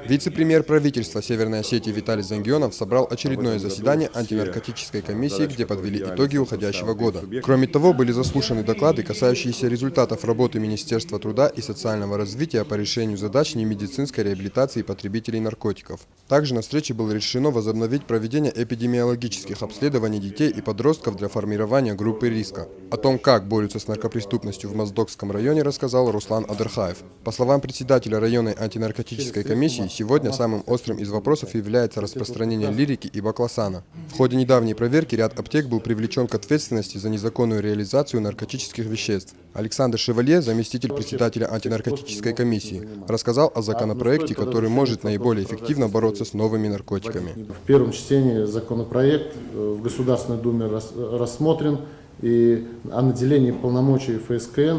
Вице-премьер правительства Северной Осетии Виталий Зангионов собрал очередное заседание антинаркотической комиссии, где подвели итоги уходящего года. Кроме того, были заслушаны доклады, касающиеся результатов работы Министерства труда и социального развития по решению задач немедицинской реабилитации потребителей наркотиков. Также на встрече было решено возобновить проведение эпидемиологических обследований детей и подростков для формирования группы риска. О том, как борются с наркопреступностью в Моздокском районе, рассказал Руслан Адырхаев. По словам председателя районной антинаркотической комиссии, сегодня самым острым из вопросов является распространение лирики и бакласана. В ходе недавней проверки ряд аптек был привлечен к ответственности за незаконную реализацию наркотических веществ. Александр Шевалье, заместитель председателя антинаркотической комиссии, рассказал о законопроекте, который может наиболее эффективно бороться с новыми наркотиками. В первом чтении законопроект в Государственной Думе рассмотрен, и о наделении полномочий ФСКН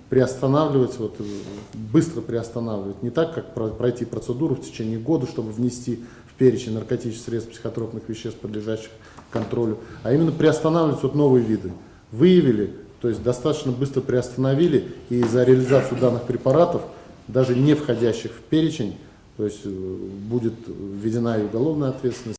приостанавливать, быстро приостанавливать, не так, как пройти процедуру в течение года, чтобы внести в перечень наркотических средств, психотропных веществ, подлежащих контролю, а именно приостанавливать новые виды. Выявили, то есть достаточно быстро приостановили, и за реализацию данных препаратов, даже не входящих в перечень, то есть будет введена и уголовная ответственность.